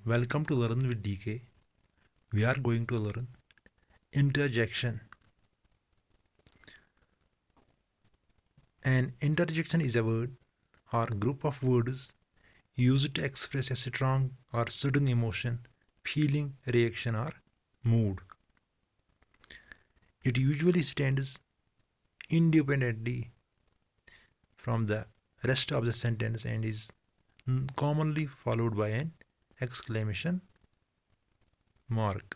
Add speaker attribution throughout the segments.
Speaker 1: Welcome to Learn with DK. We are going to learn interjection. An interjection is a word or group of words used to express a strong or sudden emotion, feeling, reaction, or mood. It usually stands independently from the rest of the sentence and is commonly followed by an exclamation mark.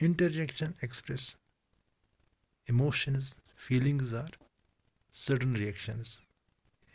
Speaker 1: Interjection express emotions, feelings or sudden reactions.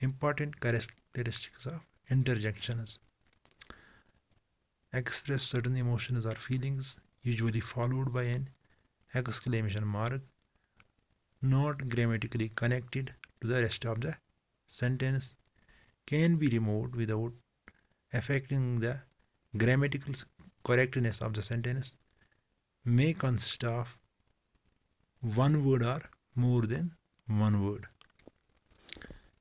Speaker 1: Important characteristics of interjections: express certain emotions or feelings, usually followed by an exclamation mark, not grammatically connected to the rest of the sentence, can be removed without affecting the grammatical correctness of the sentence, may consist of one word or more than one word.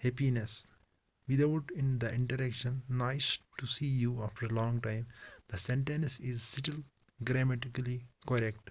Speaker 1: happiness. Without in the interaction, nice to see you after a long time, the sentence is still grammatically correct.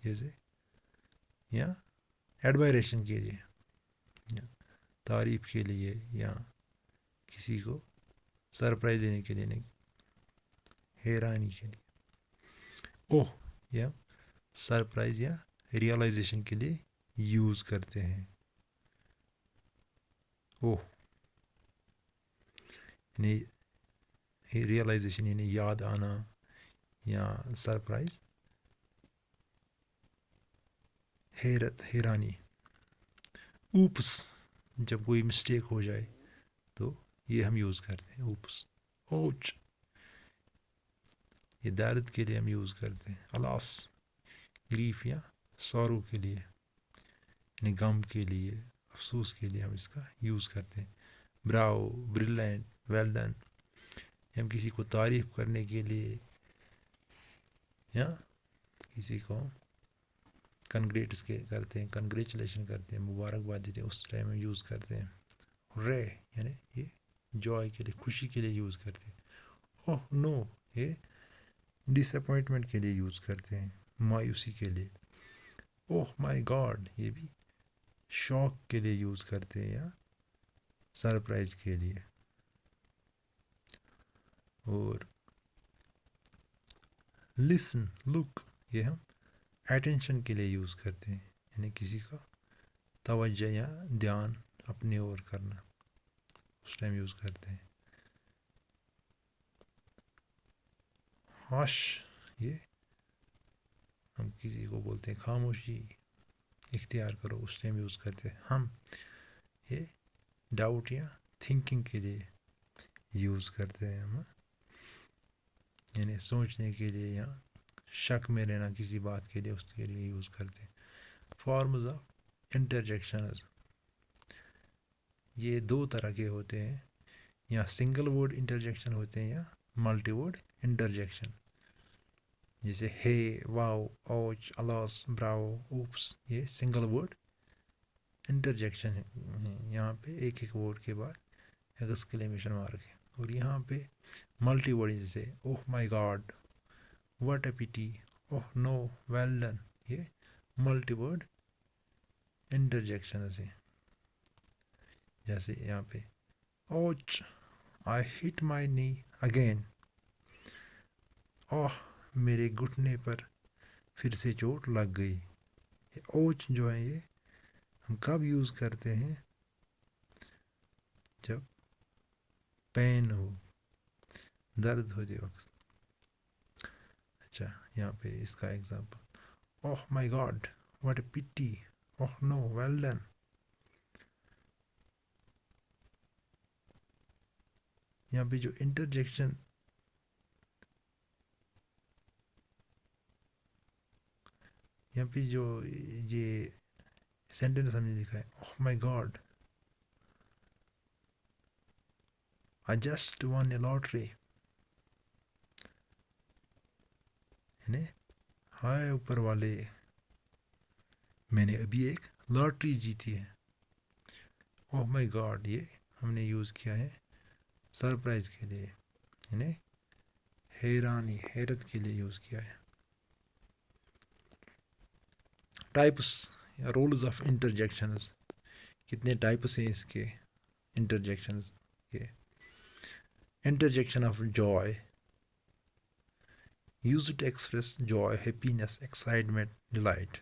Speaker 1: جیسے یا admiration کے لیے یا تعریف کے لیے یا کسی کو سرپرائز دینے کے لیے نہیں، حیرانی کے لیے. اوہ یا سرپرائز یا ریئلائزیشن کے لیے یوز کرتے ہیں. اوہ یعنی ریئلائزیشن یعنی یاد آنا یا سرپرائز حیرت حیرانی. اوپس جب کوئی مسٹیک ہو جائے تو یہ ہم یوز کرتے ہیں. اوپس اوچ یہ درد کے لیے ہم یوز کرتے ہیں. الاس گریف یا سارو کے لیے یعنی غم کے لیے افسوس کے لیے ہم اس کا یوز کرتے ہیں. براو بریلینٹ ویل ڈن ہم کسی کو تعریف کرنے کے لیے یا کسی کو کنگریٹس کے کرتے ہیں، کنگریچولیشن کرتے ہیں، مبارکباد دیتے ہیں، اس ٹائم ہم یوز کرتے ہیں. رے یعنی یہ جوائے کے لیے خوشی کے لیے یوز کرتے ہیں. اوہ نو یہ ڈس اپوائنٹمنٹ کے لیے یوز کرتے ہیں، مایوسی کے لیے. اوہ مائی گاڈ یہ بھی شوق کے لیے یوز کرتے ہیں یا سرپرائز کے لیے. اور لسن لک یہ ہم اٹینشن کے لیے یوز کرتے ہیں، یعنی کسی کا توجہ یا دھیان اپنے اور کرنا اس ٹائم یوز کرتے ہیں. ہاش یہ ہم کسی کو بولتے ہیں خاموشی اختیار کرو اس ٹائم یوز کرتے ہیں. ہم یہ ڈاؤٹ یا تھنکنگ کے لیے یوز کرتے ہیں ہم، یعنی سوچنے کے لیے یا شک میں رہنا کسی بات کے لیے اس کے لیے یوز کرتے ہیں. فارمز آف انٹرجیکشنز یہ دو طرح کے ہوتے ہیں، یا سنگل ورڈ انٹرجیکشن ہوتے ہیں یا ملٹی ورڈ انٹرجیکشن. جیسے ہے، واو، اوچ، الاس، براو، اوپس یہ سنگل ورڈ انٹرجیکشن ہے. یہاں پہ ایک ایک ورڈ کے بعد ایکسکلیمیشن مارک ہے. اور یہاں پہ ملٹی ورڈ جیسے اوہ مائی گاڈ، واٹ اے پیٹی، اوہ نو، ویل ڈن یہ ملٹی ورڈ انٹرجیکشنز ہیں. جیسے یہاں پہ اوچ آئی ہٹ مائی نی اگین، اوہ میرے گھٹنے پر پھر سے چوٹ لگ گئی. یہ اوچ جو ہے یہ ہم کب یوز کرتے ہیں؟ جب پین ہو، درد ہوتے وقت. اچھا یہاں پہ اس کا example oh my God what a پٹی، اوہ نو ویل ڈن. یہاں پہ جو انٹرجیکشن یہاں پہ جو یہ سینٹینس ہم نے لکھا ہے اوہ my God I just won a lottery، یعنی ہائے اوپر والے میں نے ابھی ایک لاٹری جیتی ہے. اوہ مائی گاڈ یہ ہم نے یوز کیا ہے سرپرائز کے لیے، یعنی حیرانی حیرت کے لیے یوز کیا ہے. ٹائپس یا رولز آف انٹرجیکشنز کتنے ٹائپس ہیں اس کے انٹرجیکشنز کے. Interjection of joy use to express joy, happiness, excitement, delight.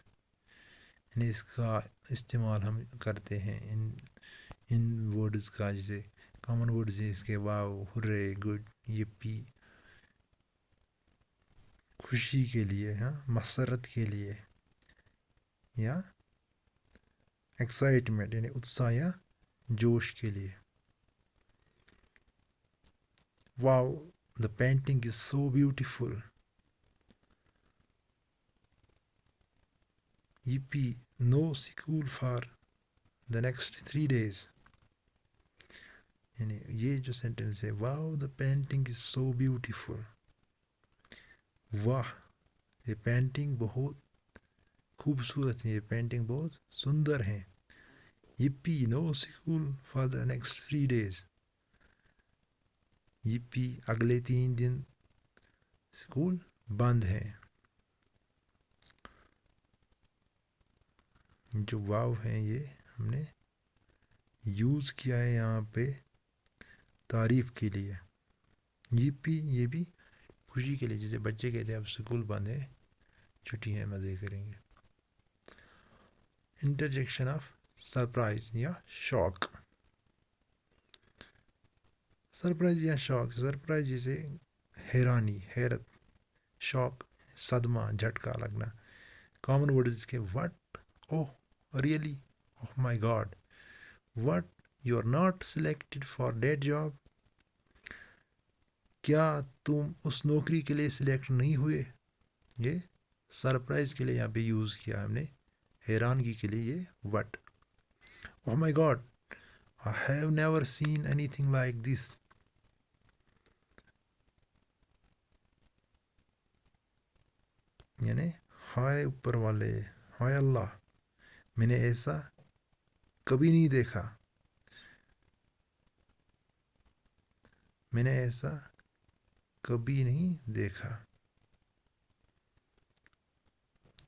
Speaker 1: یعنی اس کا استعمال ہم کرتے ہیں ان ورڈز کا، جیسے کامن ورڈز ہیں اس کے واو، ہرے، گڈ، یپی خوشی کے لیے، ہاں مسرت کے لیے، یا ایکسائٹمنٹ یعنی اتساہ یا جوش کے لیے. Wow the painting is so beautiful. Yippee no school for the next 3 days. یعنی یہ جو سینٹینس ہے واو the painting is so beautiful, واہ یہ پینٹنگ بہت خوبصورت ہے، یہ پینٹنگ بہت سندر ہے. Yippee no school for the next 3 days، yippee اگلے 3 دن اسکول بند ہے. جو واو ہیں یہ ہم نے یوز کیا ہے یہاں پہ تعریف کے لیے. یہ بھی خوشی کے لیے، جیسے بچے کہتے ہیں اب اسکول بند ہے، چھٹی ہیں، مزے کریں گے. انٹرجیکشن آف سرپرائز یا شاک. سرپرائز یا شاک. سرپرائز جیسے حیرانی، حیرت. شاک صدمہ، جھٹکا لگنا. کامن ورڈ اس کے what, oh really, oh my god. What, you are not selected for that job. کیا تم اس نوکری کے لیے سلیکٹ نہیں ہوئے. یہ سرپرائز کے لیے یہاں پہ یوز کیا ہم نے، حیرانگی کے لیے یہ what. Oh my God, I have never seen anything like this. یعنی ہائے اوپر والے، ہائے اللہ، میں نے ایسا کبھی نہیں دیکھا، میں نے ایسا کبھی نہیں دیکھا.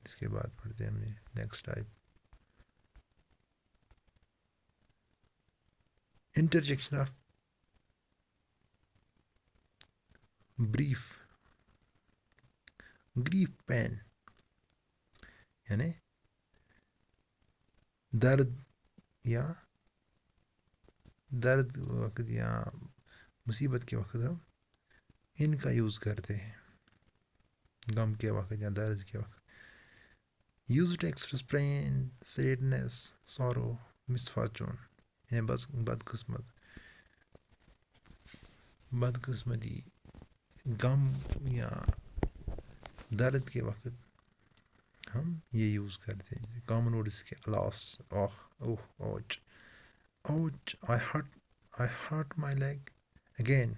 Speaker 1: اس کے بعد پڑھتے ہیں ہم نے next type. Interjection of brief. Grief pain یعنی درد وقت یا مصیبت کے وقت ہم ان کا یوز کرتے ہیں. غم کے وقت یا درد کے وقت. Use to express pain, sadness, sorrow, misfortune. یعنی بس بدقسمتی، غم یا درد کے وقت ہم یہ یوز کرتے ہیں. کامن ورڈز کے لاس، اوہ، اوچ، اوچ، آئی ہارٹ مائی لیگ اگین.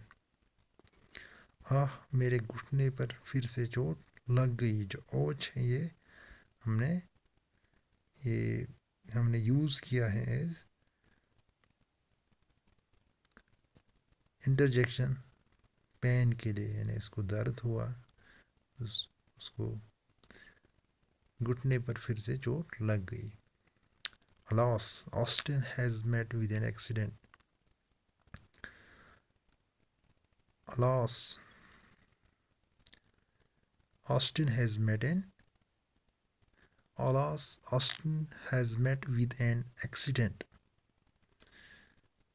Speaker 1: میرے گھٹنے پر پھر سے چوٹ لگ گئی. جو اوچ ہے یہ ہم نے یوز کیا ہے ایز انٹرجیکشن پین کے لیے. یعنی اس کو درد ہوا، اس کو گھٹنے پر پھر سے چوٹ لگ گئی. Alas, Austin has met with an accident. Alas, Austin has met with an accident.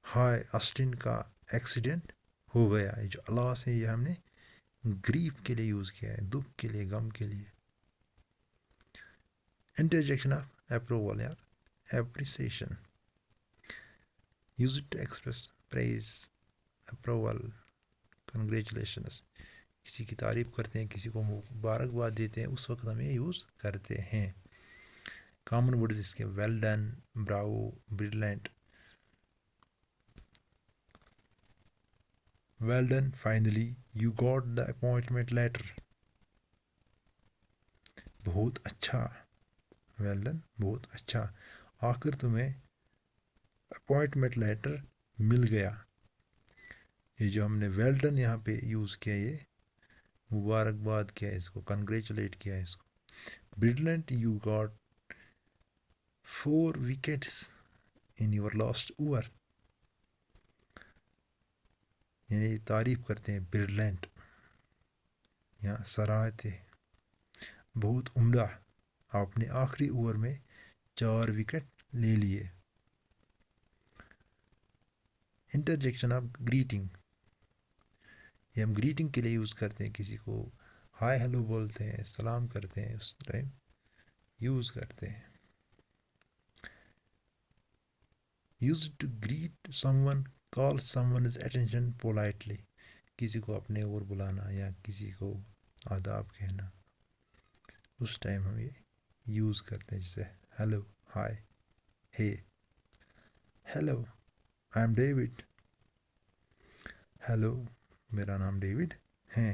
Speaker 1: ہائے، آسٹن کا ایکسیڈنٹ ہو گیا. یہ جو الاس ہے یہ ہم نے گریف کے لیے یوز کیا ہے، دکھ کے لیے، غم کے لیے. انٹرجیکشن آف اپروول یا appreciation. Use to express praise, approval, congratulations. کسی کی تعریف کرتے ہیں، کسی کو مبارکباد دیتے ہیں، اس وقت ہم یہ یوز کرتے ہیں. کامن ورڈز اس کے well done, bravo, brilliant. Well done, finally you got the appointment letter. بہت اچھا. Well done، بہت اچھا. آخر تمہیں اپوائنٹمنٹ لیٹر مل گیا. یہ جو ہم نے well done یہاں پہ یوز کیا، یہ مبارکباد کیا ہے، اس کو کنگریچولیٹ کیا ہے اس کو. Brilliant, you got 4 wickets in your last over. یعنی تعریف کرتے ہیں برلنٹ یا سراہتے، بہت عمدہ، آپ نے آخری اوور میں 4 وکٹ لے لیے. Interjection of greeting. یہ ہم گریٹنگ کے لیے یوز کرتے ہیں، کسی کو ہائے ہیلو بولتے ہیں، سلام کرتے ہیں، اس ٹائم یوز کرتے ہیں. Use to greet someone, call someone's attention politely. کسی کو اپنے اور بلانا یا کسی کو آداب کہنا، اس ٹائم ہم یہ یوز کرتے ہیں. جیسے ہیلو، ہائے، ہے. Hello, I am David. Hello, میرا نام ڈیوڈ ہے.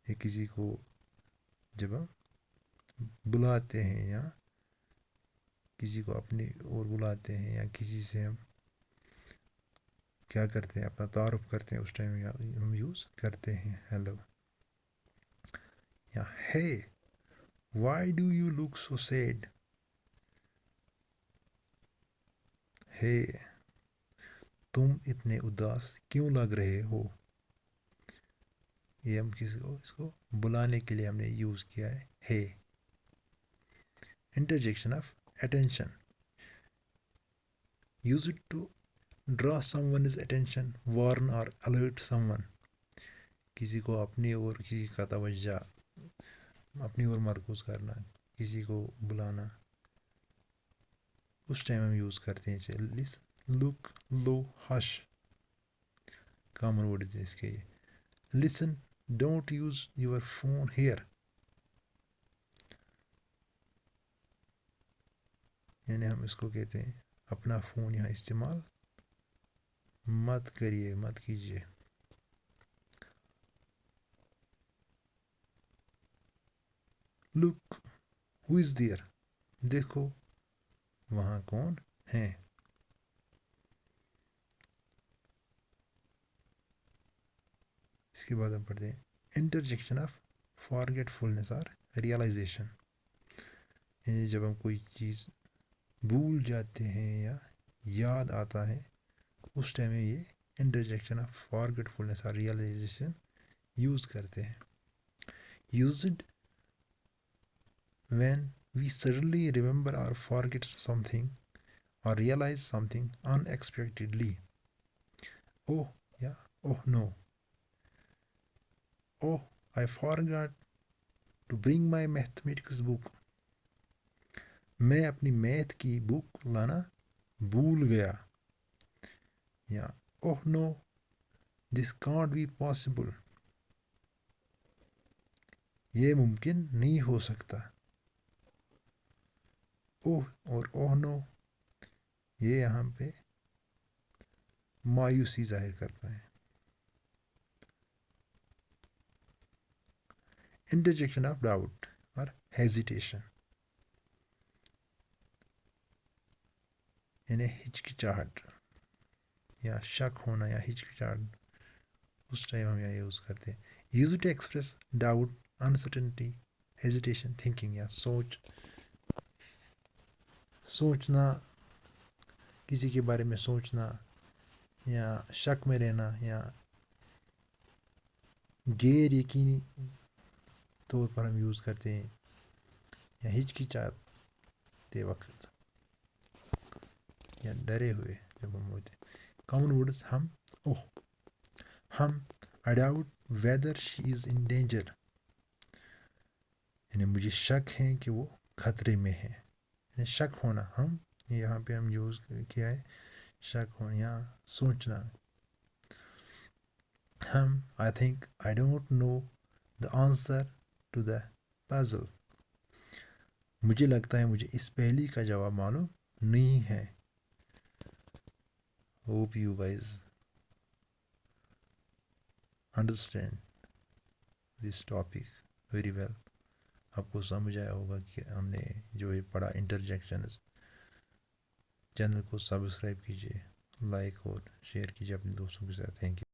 Speaker 1: یہ کسی کو جب ہم بلاتے ہیں یا کسی کو اپنی اور بلاتے ہیں یا کسی سے ہم کیا کرتے ہیں، اپنا تعارف کرتے ہیں، اس ٹائم ہم یوز کرتے ہیں ہیلو. یا ہے، why do you look so sad. ہے تم اتنے اداس کیوں لگ رہے ہو. یہ ہم کسی کو اس کو بلانے کے لیے ہم نے یوز کیا ہے. Interjection of attention use it to draw someone's attention warn or alert someone. کسی کو اپنی اور کسی کا توجہ اپنی اور مرکوز کرنا, کسی کو بلانا, اس ٹائم ہم یوز کرتے ہیں. لک لو ہش کامن ورڈ اس کے. Listen don't use your phone here, یعنی ہم اس کو کہتے ہیں اپنا فون یہاں استعمال مت کریے, مت کیجیے. لک ہو از دیئر, دیکھو وہاں کون ہیں. اس کے بعد ہم پڑھتے ہیں انٹرجیکشن آف فارگیٹ فلنس اور ریئلائزیشن. یعنی جب ہم کوئی چیز بھول جاتے ہیں یا یاد آتا ہے, اس ٹائم میں یہ انٹرجیکشن آف فارگیٹ فلنس اور ریئلائزیشن یوز کرتے ہیں. Used when we suddenly remember or forget something or realize something unexpectedly. Oh, yeah, oh no. Oh, I forgot to bring my mathematics book. میں اپنی میتھ کی بک لانا بھول گیا. یا oh no, this can't be possible. یہ ممکن نہیں ہو سکتا. اوہ اور اوہ نو یہ یہاں پہ مایوسی ظاہر کرتا ہے. انٹرجیکشن آف ڈاؤٹ اور ہیزیٹیشن, یعنی ہچکچاہٹ یا شک ہونا یا ہچکچاہٹ, اس ٹائم ہم یہاں یوز کرتے ہیں. Use to express doubt, uncertainty, hesitation, thinking یا سوچنا, کسی کے بارے میں سوچنا یا شک میں رہنا یا غیر یقینی طور پر ہم یوز کرتے ہیں, یا ہچکچاتے وقت یا ڈرے ہوئے جب ہم ہوتے ہیں. کامن ورڈز ہم I doubt whether she is in danger, یعنی مجھے شک ہے کہ وہ خطرے میں ہے. یعنی شک ہونا, ہم یہاں پہ ہم یوز کیا ہے شک ہونا یا سوچنا. ہم I think I don't know the answer to the puzzle. مجھے لگتا ہے مجھے اس پہلی کا جواب معلوم نہیں ہے. Hope you guys understand this topic very well. آپ کو سمجھ آیا ہوگا کہ ہم نے جو یہ پڑھا انٹرجیکشنز. چینل کو سبسکرائب کیجیے, لائک اور شیئر کیجیے اپنے دوستوں کے ساتھ. Thank you.